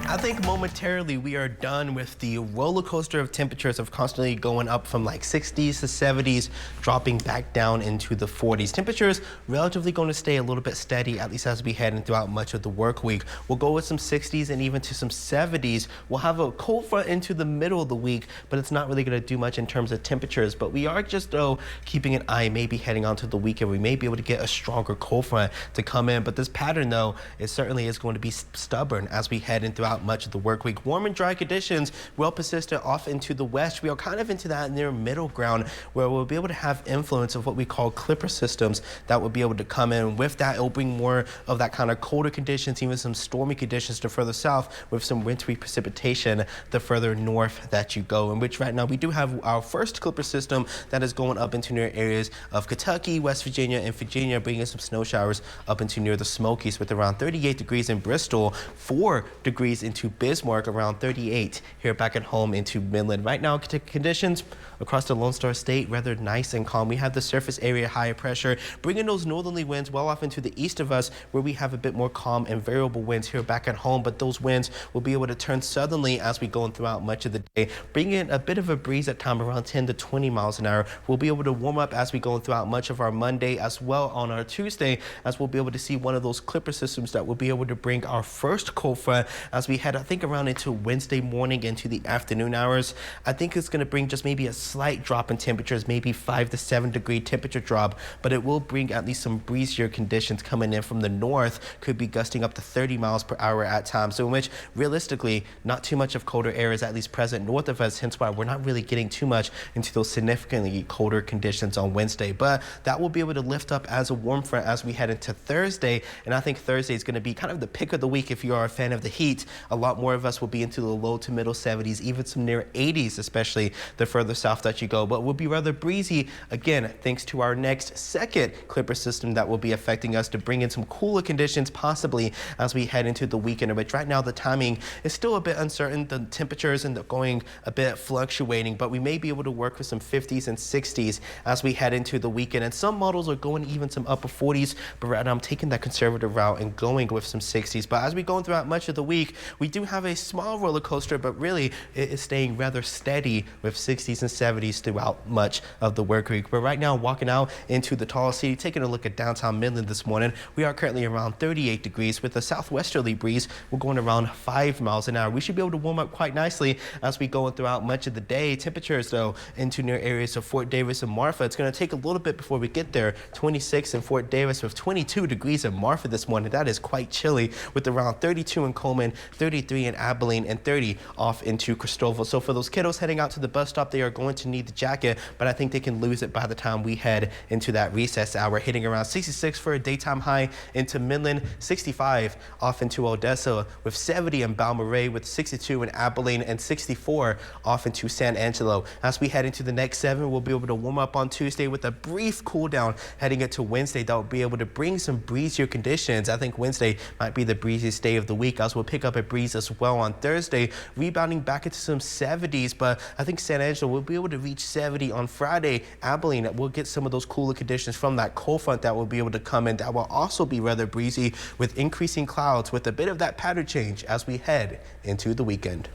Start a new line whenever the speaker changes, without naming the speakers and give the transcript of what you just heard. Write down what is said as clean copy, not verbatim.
I think momentarily we are done with the roller coaster of temperatures of constantly going up from like 60s to 70s, dropping back down into the 40s. Temperatures relatively going to stay a little bit steady, at least as we head in throughout much of the work week. We'll go with some 60s and even to some 70s. We'll have a cold front into the middle of the week, but it's not really going to do much in terms of temperatures. But we are just, though, keeping an eye, maybe heading onto the weekend. We may be able to get a stronger cold front to come in. But this pattern, though, it certainly is going to be stubborn as we head in throughout much of the work week. Warm and dry conditions will persist off into the west. We are kind of into that near middle ground where we'll be able to have influence of what we call clipper systems that will be able to come in. With that, it'll bring more of that kind of colder conditions, even some stormy conditions to further south with some wintry precipitation the further north that you go, in which right now we do have our first clipper system that is going up into near areas of Kentucky, West Virginia, and Virginia, bringing some snow showers up into near the Smokies with around 38 degrees in Bristol, 4 degrees into Bismarck, around 38 here back at home into Midland. Right now, conditions across the Lone Star State rather nice and calm. We have the surface area higher pressure, bringing those northerly winds well off into the east of us, where we have a bit more calm and variable winds here back at home. But those winds will be able to turn southerly as we go in throughout much of the day, bringing in a bit of a breeze at time around 10 to 20 miles an hour. We'll be able to warm up as we go throughout much of our Monday, as well on our Tuesday, as we'll be able to see one of those clipper systems that will be able to bring our first cold front as we head, I think, around into Wednesday morning into the afternoon hours. I think it's going to bring just maybe a slight drop in temperatures, maybe 5 to 7 degree temperature drop, but it will bring at least some breezier conditions coming in from the north, could be gusting up to 30 miles per hour at times, so in which realistically not too much of colder air is at least present north of us, hence why we're not really getting too much into those significantly colder conditions on Wednesday. But that will be able to lift up as a warm front as we head into Thursday, and I think Thursday is going to be kind of the pick of the week if you are a fan of the heat. A lot more of us will be into the low to middle 70s, even some near 80s, especially the further south that you go, but will be rather breezy again thanks to our next second clipper system that will be affecting us to bring in some cooler conditions possibly as we head into the weekend, which right now the timing is still a bit uncertain. The temperatures and going a bit fluctuating, but we may be able to work with some 50s and 60s as we head into the weekend, and some models are going even some upper 40s, but right now I'm taking that conservative route and going with some 60s. But as we go throughout much of the week, we do have a small roller coaster, but really it is staying rather steady with 60s and 70s throughout much of the work week. But right now, walking out into the tall city, taking a look at downtown Midland this morning, we are currently around 38 degrees with a southwesterly breeze. We're going around 5 miles an hour. We should be able to warm up quite nicely as we go throughout much of the day. Temperatures, though, into near areas of Fort Davis and Marfa, it's going to take a little bit before we get there. 26 in Fort Davis with 22 degrees in Marfa this morning. That is quite chilly, with around 32 in Coleman, 33 in Abilene, and 30 off into Cristobal. So for those kiddos heading out to the bus stop, they are going to need the jacket, but I think they can lose it by the time we head into that recess hour, hitting around 66 for a daytime high into Midland, 65 off into Odessa, with 70 in Balmorhea, with 62 in Abilene, and 64 off into San Angelo. As we head into the next 7, we'll be able to warm up on Tuesday with a brief cool down heading into Wednesday. That will be able to bring some breezier conditions. I think Wednesday might be the breeziest day of the week, as we'll pick up a breeze as well on Thursday, rebounding back into some 70s, but I think San Angelo will be able to reach 70 on Friday. Abilene will get some of those cooler conditions from that cold front that will be able to come in. That will also be rather breezy with increasing clouds, with a bit of that pattern change as we head into the weekend.